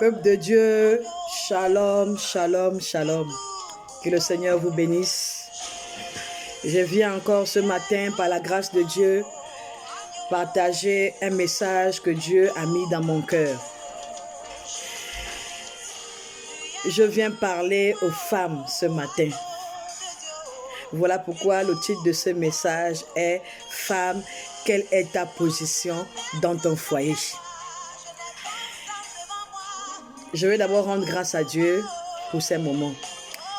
Peuple de Dieu, shalom, shalom, shalom. Que le Seigneur vous bénisse. Je viens encore ce matin, par la grâce de Dieu, partager un message que Dieu a mis dans mon cœur. Je viens parler aux femmes ce matin. Voilà pourquoi le titre de ce message est « Femme, quelle est ta position dans ton foyer ?» Je vais d'abord rendre grâce à Dieu pour ces moments.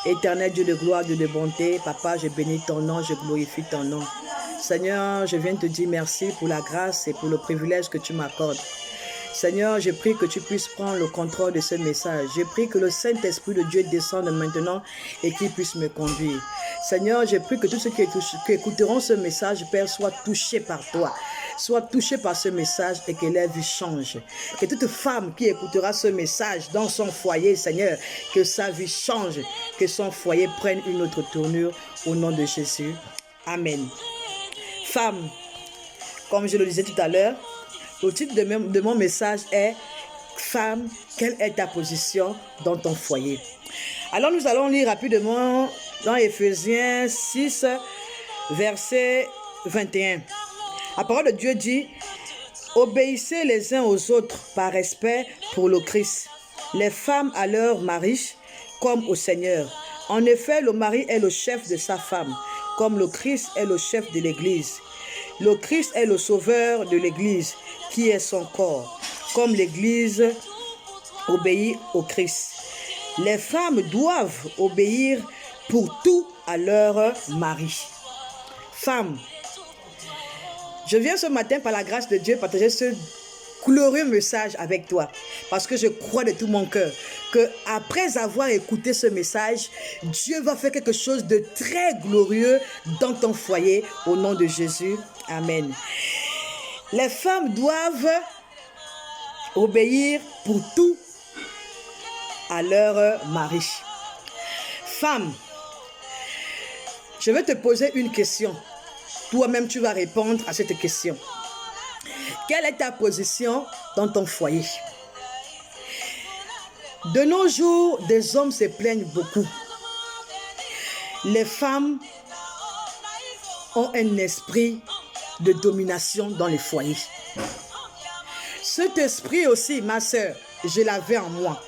Éternel Dieu de gloire, Dieu de bonté, Papa, je bénis ton nom, je glorifie ton nom. Seigneur, je viens te dire merci pour la grâce et pour le privilège que tu m'accordes. Seigneur, je prie que tu puisses prendre le contrôle de ce message. Je prie que le Saint-Esprit de Dieu descende maintenant et qu'il puisse me conduire. Seigneur, je prie que tous ceux qui écouteront ce message, Père, soient touchés par toi. Soient touchés par ce message et que leur vie change. Que toute femme qui écoutera ce message dans son foyer, Seigneur, que sa vie change, que son foyer prenne une autre tournure au nom de Jésus. Amen. Femme, comme je le disais tout à l'heure, le titre de mon message est « Femme, quelle est ta position dans ton foyer ?» Alors nous allons lire rapidement dans Éphésiens 6, verset 21. La parole de Dieu dit « Obéissez les uns aux autres par respect pour le Christ. Les femmes à leur mari comme au Seigneur. En effet, le mari est le chef de sa femme, comme le Christ est le chef de l'Église. Le Christ est le sauveur de l'Église, qui est son corps, comme l'Église obéit au Christ. Les femmes doivent obéir pour tout à leur mari. Femmes, je viens ce matin par la grâce de Dieu partager ce glorieux message avec toi, parce que je crois de tout mon cœur que après avoir écouté ce message, Dieu va faire quelque chose de très glorieux dans ton foyer au nom de Jésus. Amen. Les femmes doivent obéir pour tout à leur mari. Femme, je vais te poser une question. Toi-même, tu vas répondre à cette question. Quelle est ta position dans ton foyer? De nos jours, des hommes se plaignent beaucoup. Les femmes ont un esprit de domination dans les foyers. Cet esprit aussi, ma sœur, je l'avais en moi.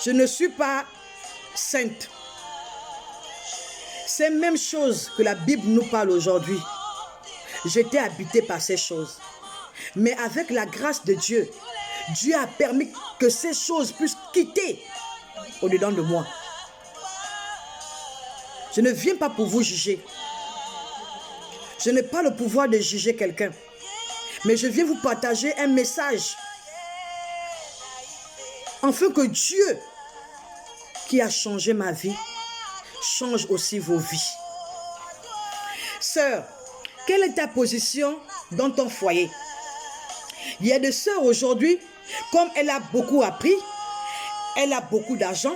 Je ne suis pas sainte. C'est la même chose que la Bible nous parle aujourd'hui. J'étais habitée par ces choses. Mais avec la grâce de Dieu, Dieu a permis que ces choses puissent quitter au-dedans de moi. Je ne viens pas pour vous juger. Je n'ai pas le pouvoir de juger quelqu'un. Mais je viens vous partager un message. Afin que Dieu, qui a changé ma vie, change aussi vos vies. Sœur, quelle est ta position dans ton foyer? Il y a des sœurs aujourd'hui, comme elle a beaucoup appris, elle a beaucoup d'argent,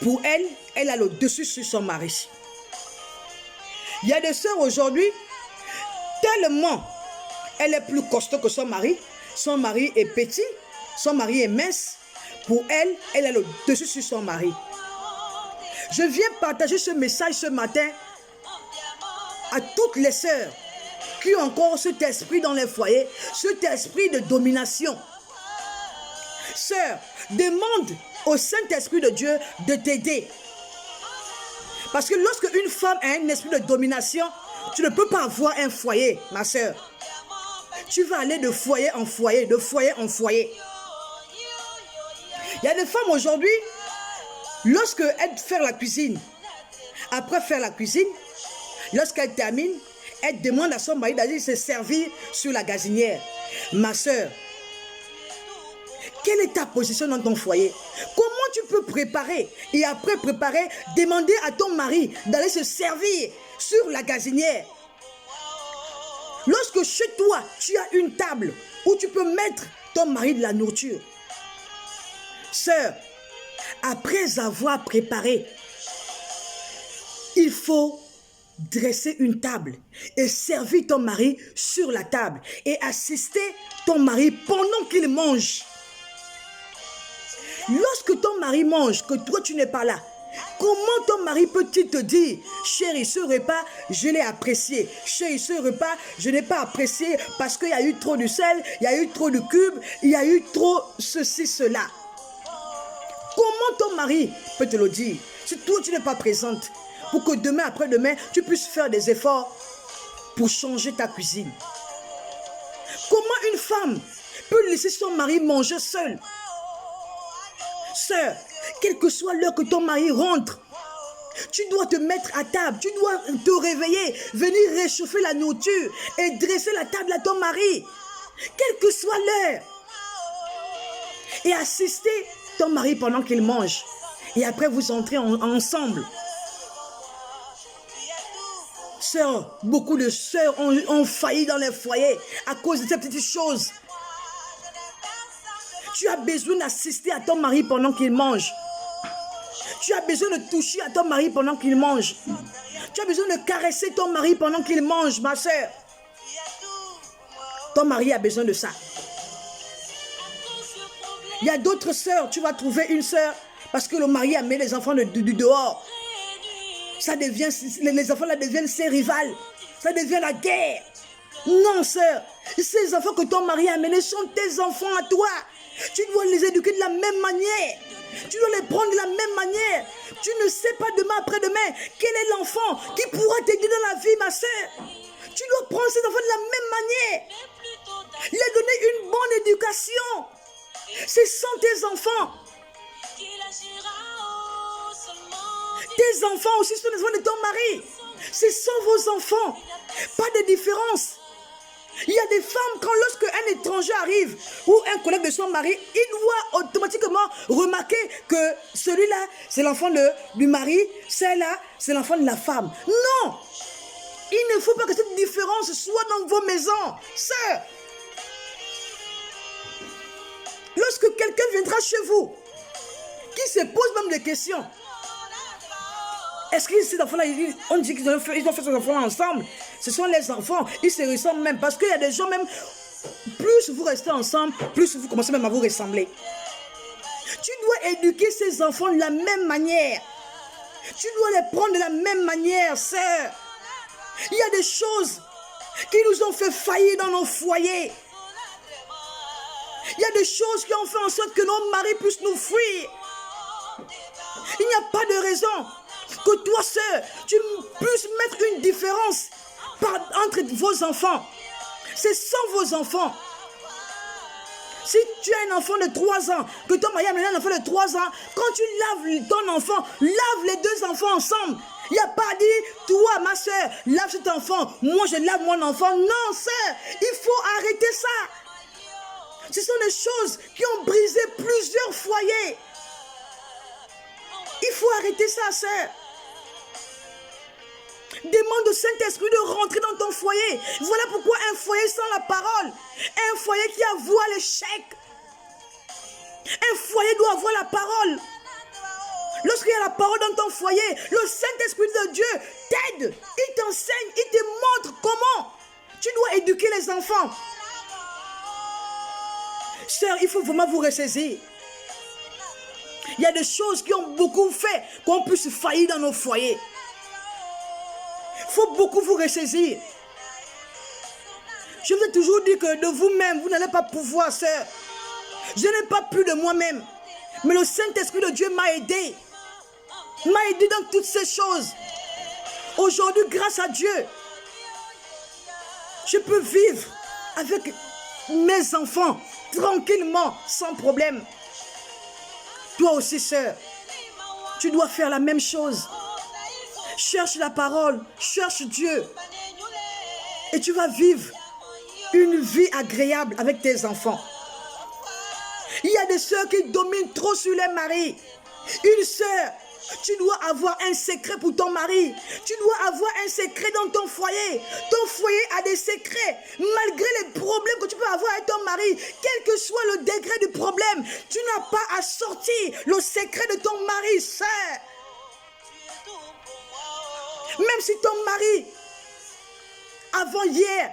pour elle, elle a le dessus sur son mari. Il y a des sœurs aujourd'hui, tellement elle est plus costaud que son mari est petit, son mari est mince, pour elle, elle a le dessus sur son mari. Je viens partager ce message ce matin à toutes les sœurs qui ont encore cet esprit dans les foyers, cet esprit de domination. Sœur, demande au Saint-Esprit de Dieu de t'aider. Parce que lorsque une femme a un esprit de domination, tu ne peux pas avoir un foyer, ma sœur. Tu vas aller de foyer en foyer, de foyer en foyer. Il y a des femmes aujourd'hui, lorsqu'elles font la cuisine, après faire la cuisine, lorsqu'elle termine, elle demande à son mari d'aller se servir sur la gazinière. Ma sœur, quelle est ta position dans ton foyer? Comment tu peux préparer et après préparer, demander à ton mari d'aller se servir sur la gazinière? Lorsque chez toi, tu as une table où tu peux mettre ton mari de la nourriture. Sœur, après avoir préparé, il faut dresser une table et servir ton mari sur la table et assister ton mari pendant qu'il mange. Lorsque ton mari mange, que toi tu n'es pas là, comment ton mari peut-il te dire, chérie, ce repas, je l'ai apprécié. Chérie, ce repas, je n'ai pas apprécié parce qu'il y a eu trop de sel, il y a eu trop de cubes, il y a eu trop ceci, cela. Comment ton mari peut te le dire si toi tu n'es pas présente pour que demain, après-demain, tu puisses faire des efforts pour changer ta cuisine? Comment une femme peut laisser son mari manger seul? Sœur, quelle que soit l'heure que ton mari rentre, tu dois te mettre à table, tu dois te réveiller, venir réchauffer la nourriture et dresser la table à ton mari, quelle que soit l'heure. Et assister ton mari pendant qu'il mange. Et après, vous entrez ensemble. Sœurs, beaucoup de sœurs ont failli dans les foyers à cause de ces petites choses. Tu as besoin d'assister à ton mari pendant qu'il mange. Tu as besoin de toucher à ton mari pendant qu'il mange. Tu as besoin de caresser ton mari pendant qu'il mange, ma sœur. Ton mari a besoin de ça. Il y a d'autres sœurs, tu vas trouver une sœur parce que le mari a mis les enfants du dehors. Ça devient, les enfants là deviennent ses rivales. Ça devient la guerre. Non, sœur. Ces enfants que ton mari a amenés sont tes enfants à toi. Tu dois les éduquer de la même manière. Tu dois les prendre de la même manière. Tu ne sais pas demain après-demain quel est l'enfant qui pourra t'aider dans la vie, ma sœur. Tu dois prendre ces enfants de la même manière. Les donner une bonne éducation. Ce sont tes enfants. Tes enfants aussi sont les enfants de ton mari. Ce sont vos enfants. Pas de différence. Il y a des femmes, quand lorsque un étranger arrive ou un collègue de son mari, il doit automatiquement remarquer que celui-là, c'est l'enfant du mari, celle-là, c'est l'enfant de la femme. Non! Il ne faut pas que cette différence soit dans vos maisons. Sœurs, lorsque quelqu'un viendra chez vous, qui se pose même des questions, est-ce que ces enfants-là, on dit qu'ils ont fait ces enfants-là ensemble? Ce sont les enfants, ils se ressemblent même. Parce qu'il y a des gens même, plus vous restez ensemble, plus vous commencez même à vous ressembler. Tu dois éduquer ces enfants de la même manière. Tu dois les prendre de la même manière, sœur. Il y a des choses qui nous ont fait faillir dans nos foyers. Il y a des choses qui ont fait en sorte que nos maris puissent nous fuir. Il n'y a pas de raison que toi, sœur, tu puisses mettre une différence entre vos enfants. Ce sont vos enfants. Si tu as un enfant de 3 ans, que ton mari a amené un enfant de 3 ans, quand tu laves ton enfant, lave les 2 enfants ensemble. Il n'y a pas à dire, toi, ma soeur, lave cet enfant, moi je lave mon enfant. Non, sœur, il faut arrêter ça. Ce sont des choses qui ont brisé plusieurs foyers. Il faut arrêter ça, sœur. Demande au Saint-Esprit de rentrer dans ton foyer. Voilà pourquoi un foyer sans la parole, un foyer qui a voix à l'échec, un foyer doit avoir la parole. Lorsqu'il y a la parole dans ton foyer, le Saint-Esprit de Dieu t'aide, il t'enseigne, il te montre comment tu dois éduquer les enfants. Sœur, il faut vraiment vous ressaisir. Il y a des choses qui ont beaucoup fait qu'on puisse faillir dans nos foyers. Il faut beaucoup vous ressaisir. Je vous ai toujours dit que de vous-même, vous n'allez pas pouvoir, sœur. Je n'ai pas pu de moi-même. Mais le Saint-Esprit de Dieu m'a aidé. M'a aidé dans toutes ces choses. Aujourd'hui, grâce à Dieu, je peux vivre avec mes enfants tranquillement, sans problème. Toi aussi, sœur, tu dois faire la même chose. Cherche la parole, cherche Dieu. Et tu vas vivre une vie agréable avec tes enfants. Il y a des sœurs qui dominent trop sur les maris. Une sœur, tu dois avoir un secret pour ton mari. Tu dois avoir un secret dans ton foyer. Ton foyer a des secrets. Malgré les problèmes que tu peux avoir avec ton mari, quel que soit le degré du problème, tu n'as pas à sortir le secret de ton mari, sœur. Même si ton mari, avant hier,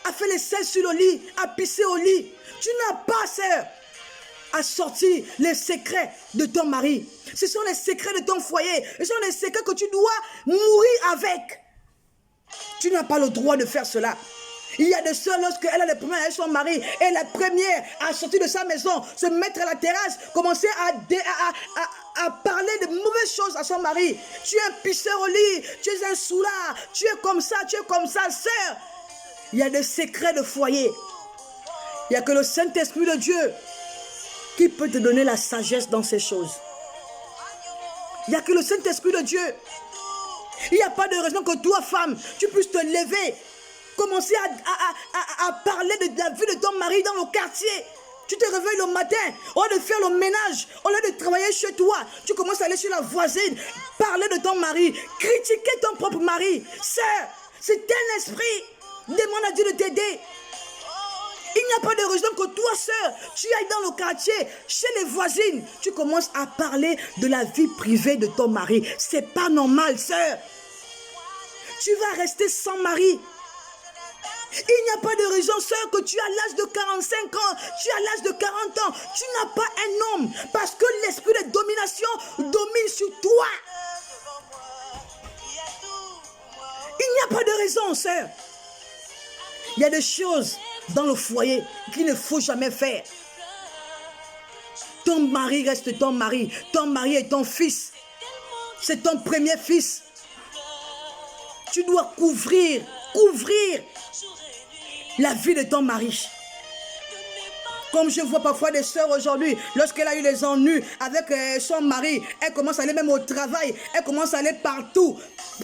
a fait les selles sur le lit, a pissé au lit, tu n'as pas, sœur, à sortir les secrets de ton mari. Ce sont les secrets de ton foyer. Ce sont les secrets que tu dois mourir avec. Tu n'as pas le droit de faire cela. Il y a des sœurs, lorsqu'elle a les problèmes avec son mari, elle est la première à sortir de sa maison, se mettre à la terrasse, commencer à parler de mauvaises choses à son mari. Tu es un pisseur au lit, tu es un soulard, tu es comme ça, sœur. Il y a des secrets de foyer. Il n'y a que le Saint-Esprit de Dieu qui peut te donner la sagesse dans ces choses. Il n'y a que le Saint-Esprit de Dieu. Il n'y a pas de raison que toi, femme, tu puisses te lever, commencer à parler de la vie de ton mari dans le quartier. Tu te réveilles le matin, au lieu de faire le ménage, au lieu de travailler chez toi, tu commences à aller chez la voisine, parler de ton mari, critiquer ton propre mari. Sœur, c'est un esprit. Demande à Dieu de t'aider. Il n'y a pas de raison que toi, sœur, tu ailles dans le quartier, chez les voisines, tu commences à parler de la vie privée de ton mari. C'est pas normal, sœur. Tu vas rester sans mari. Il n'y a pas de raison, sœur, que tu as l'âge de 45 ans, tu as l'âge de 40 ans, tu n'as pas un homme, parce que l'esprit de domination domine sur toi. Il n'y a pas de raison, sœur. Il y a des choses dans le foyer qu'il ne faut jamais faire. Ton mari reste ton mari. Ton mari est ton fils. C'est ton premier fils. Tu dois couvrir la vie de ton mari. Comme je vois parfois des sœurs aujourd'hui, lorsqu'elle a eu les ennuis avec son mari, elle commence à aller même au travail, elle commence à aller partout,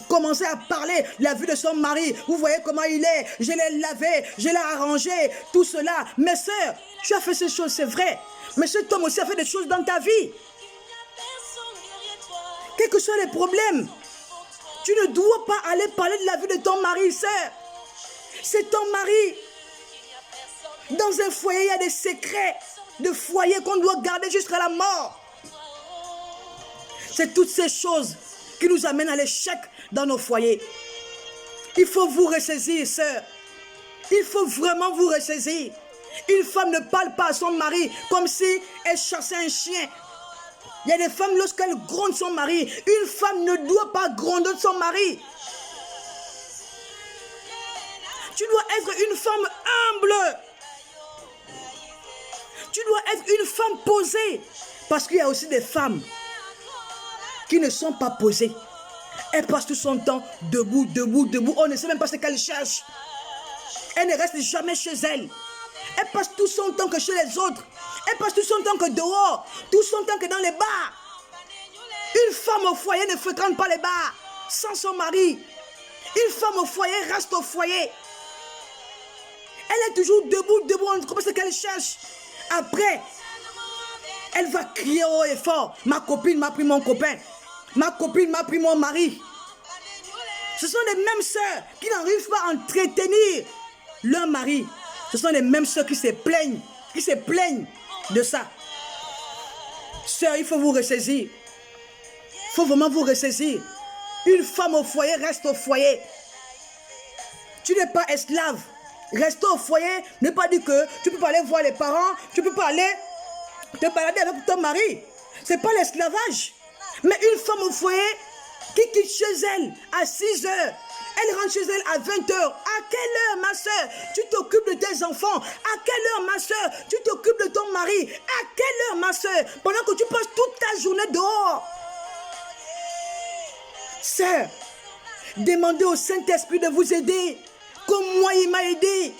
commencer à parler de la vie de son mari. Vous voyez comment il est, je l'ai lavé, je l'ai arrangé, tout cela. Mais sœur, tu as fait ces choses, c'est vrai. Mais cet homme aussi a fait des choses dans ta vie. Quels que soient les problèmes, tu ne dois pas aller parler de la vie de ton mari, sœur. C'est ton mari. Dans un foyer, il y a des secrets de foyer qu'on doit garder jusqu'à la mort. C'est toutes ces choses qui nous amènent à l'échec dans nos foyers. Il faut vous ressaisir, sœur. Il faut vraiment vous ressaisir. Une femme ne parle pas à son mari comme si elle chassait un chien. Il y a des femmes, lorsqu'elles grondent son mari, une femme ne doit pas gronder son mari. Tu dois être une femme humble. Tu dois être une femme posée. Parce qu'il y a aussi des femmes qui ne sont pas posées. Elle passe tout son temps debout. On ne sait même pas ce qu'elle cherche. Elle ne reste jamais chez elle. Elle passe tout son temps que chez les autres. Elle passe tout son temps que dehors. Tout son temps que dans les bars. Une femme au foyer ne fréquente pas les bars sans son mari. Une femme au foyer reste au foyer. Elle est toujours debout. On ne sait pas ce qu'elle cherche. Après, elle va crier haut et fort. Ma copine m'a pris mon copain. Ma copine m'a pris mon mari. Ce sont les mêmes sœurs qui n'arrivent pas à entretenir leur mari. Ce sont les mêmes sœurs qui se plaignent de ça. Sœurs, il faut vous ressaisir. Il faut vraiment vous ressaisir. Une femme au foyer reste au foyer. Tu n'es pas esclave. Rester au foyer ne pas dire que tu peux pas aller voir les parents, tu peux pas aller te balader avec ton mari. C'est pas l'esclavage. Mais une femme au foyer qui quitte chez elle à 6 heures, elle rentre chez elle à 20 heures. À quelle heure, ma soeur, tu t'occupes de tes enfants? À quelle heure, ma soeur, tu t'occupes de ton mari? À quelle heure, ma soeur, pendant que tu passes toute ta journée dehors? Sœur, demandez au Saint-Esprit de vous aider. Comme moi, il m'a aidé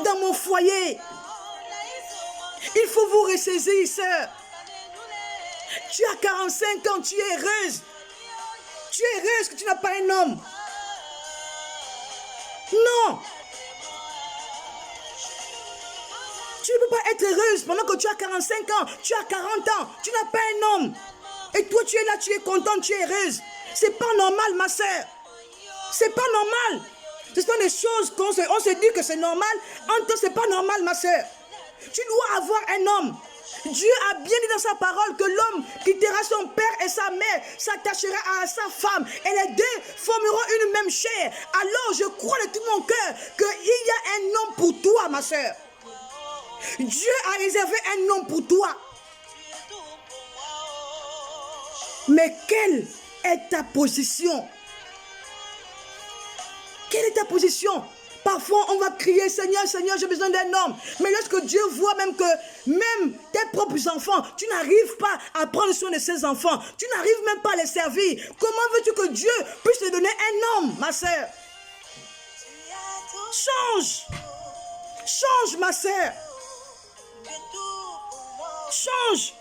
dans mon foyer. Il faut vous ressaisir, sœur. Tu as 45 ans, tu es heureuse. Tu es heureuse que tu n'as pas un homme. Non. Tu ne peux pas être heureuse pendant que tu as 45 ans, tu as 40 ans, tu n'as pas un homme. Et toi, tu es là, tu es contente, tu es heureuse. C'est pas normal, ma sœur. C'est pas normal. Ce sont des choses qu'on se dit que c'est normal. En même temps, c'est pas normal, ma sœur. Tu dois avoir un homme. Dieu a bien dit dans sa parole que l'homme quittera son père et sa mère, s'attachera à sa femme et les deux formeront une même chair. Alors je crois de tout mon cœur qu'il y a un homme pour toi, ma sœur. Dieu a réservé un homme pour toi. Mais quelle est ta position? Quelle est ta position? Parfois, on va crier, Seigneur, Seigneur, j'ai besoin d'un homme. Mais lorsque Dieu voit même que même tes propres enfants, tu n'arrives pas à prendre soin de ces enfants. Tu n'arrives même pas à les servir. Comment veux-tu que Dieu puisse te donner un homme, ma sœur? Change. Change, ma sœur. Change.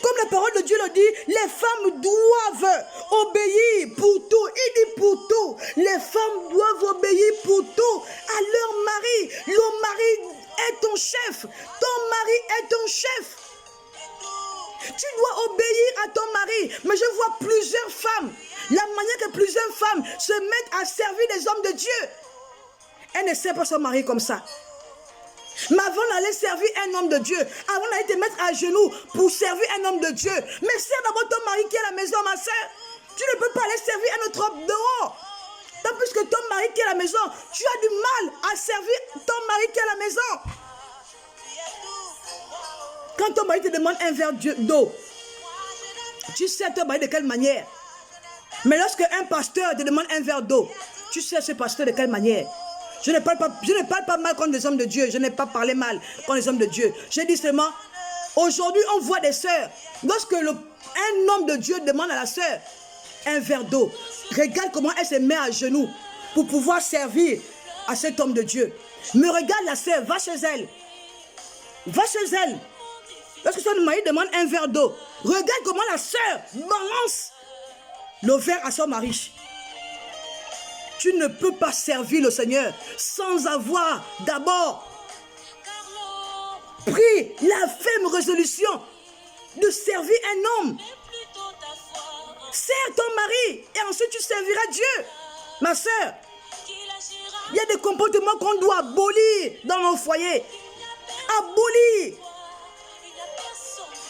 Comme la parole de Dieu le dit, les femmes doivent obéir pour tout. Il dit pour tout. Les femmes doivent obéir pour tout à leur mari. Le mari est ton chef. Ton mari est ton chef. Tu dois obéir à ton mari. Mais je vois plusieurs femmes. La manière que plusieurs femmes se mettent à servir les hommes de Dieu. Elle ne sert pas son mari comme ça. Mais avant d'aller servir un homme de Dieu, avant d'aller te mettre à genoux pour servir un homme de Dieu, mais sers d'abord ton mari qui est à la maison, ma soeur. Tu ne peux pas aller servir un autre homme dehors. Tant plus que ton mari qui est à la maison, tu as du mal à servir ton mari qui est à la maison. Quand ton mari te demande un verre d'eau, tu sers ton mari de quelle manière? Mais lorsque un pasteur te demande un verre d'eau, tu sers ce pasteur de quelle manière? Je ne parle pas mal contre les hommes de Dieu. Je n'ai pas parlé mal contre les hommes de Dieu. Je dis seulement, aujourd'hui, on voit des sœurs. Lorsque un homme de Dieu demande à la sœur un verre d'eau, regarde comment elle se met à genoux pour pouvoir servir à cet homme de Dieu. Mais regarde la sœur, va chez elle. Va chez elle. Lorsque son mari demande un verre d'eau, regarde comment la sœur balance le verre à son mari. Tu ne peux pas servir le Seigneur sans avoir d'abord pris la ferme résolution de servir un homme. Sers ton mari et ensuite tu serviras Dieu. Ma soeur, il y a des comportements qu'on doit abolir dans nos foyers. Abolir.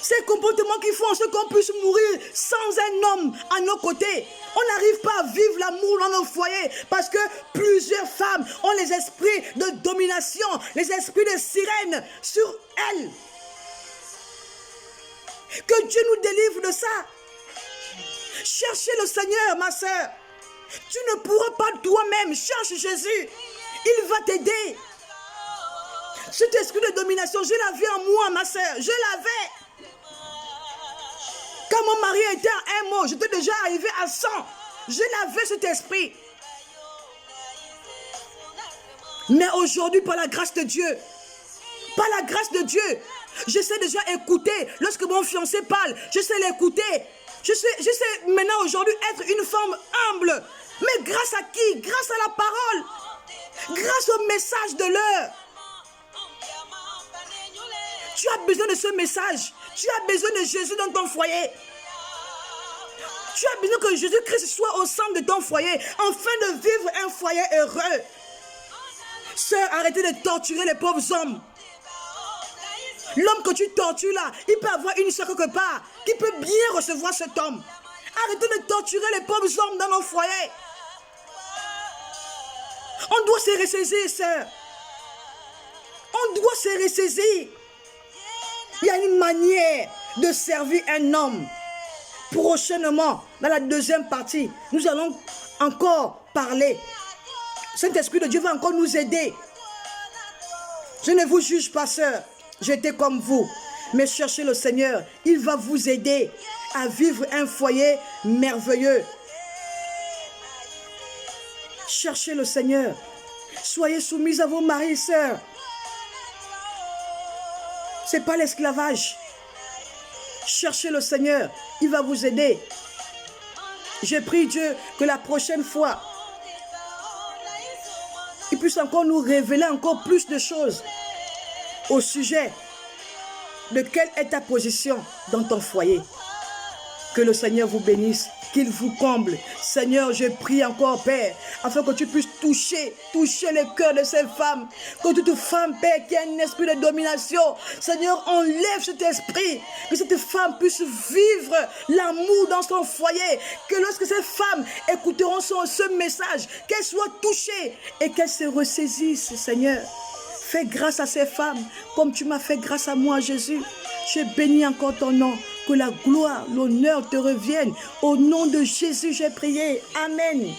Ces comportements qui font en sorte qu'on puisse mourir sans un homme à nos côtés. On n'arrive pas à vivre l'amour dans nos foyers parce que plusieurs femmes ont les esprits de domination, les esprits de sirène sur elles. Que Dieu nous délivre de ça. Cherchez le Seigneur, ma soeur. Tu ne pourras pas toi-même. Cherche Jésus. Il va t'aider. Cet esprit de domination, je l'avais en moi, ma soeur. Je l'avais. Quand mon mari était à un mot, j'étais déjà arrivé à 100. Je l'avais cet esprit. Mais aujourd'hui, par la grâce de Dieu, je sais déjà écouter. Lorsque mon fiancé parle, je sais l'écouter. Je sais maintenant aujourd'hui être une femme humble. Mais grâce à qui? Grâce à la parole. Grâce au message de l'heure. Tu as besoin de ce message. Tu as besoin de Jésus dans ton foyer. Tu as besoin que Jésus-Christ soit au centre de ton foyer, afin de vivre un foyer heureux. Sœur, arrêtez de torturer les pauvres hommes. L'homme que tu tortures là, il peut avoir une sœur quelque part qui peut bien recevoir cet homme. Arrêtez de torturer les pauvres hommes dans nos foyers. On doit se ressaisir, sœur. On doit se ressaisir. Il y a une manière de servir un homme. Prochainement, dans la deuxième partie, nous allons encore parler. Saint-Esprit de Dieu va encore nous aider. Je ne vous juge pas, sœur. J'étais comme vous. Mais cherchez le Seigneur. Il va vous aider à vivre un foyer merveilleux. Cherchez le Seigneur. Soyez soumis à vos maris, sœurs. Ce n'est pas l'esclavage. Cherchez le Seigneur. Il va vous aider. Je prie Dieu que la prochaine fois, il puisse encore nous révéler encore plus de choses au sujet de quelle est ta position dans ton foyer. Que le Seigneur vous bénisse, qu'il vous comble. Seigneur, je prie encore, Père, afin que tu puisses toucher le cœur de ces femmes. Que toute femme, Père, qui a un esprit de domination, Seigneur, enlève cet esprit. Que cette femme puisse vivre l'amour dans son foyer. Que lorsque ces femmes écouteront ce message, qu'elles soient touchées et qu'elles se ressaisissent, Seigneur. Fais grâce à ces femmes comme tu m'as fait grâce à moi, Jésus. Je bénis encore ton nom. Que la gloire, l'honneur te reviennent. Au nom de Jésus, j'ai prié. Amen.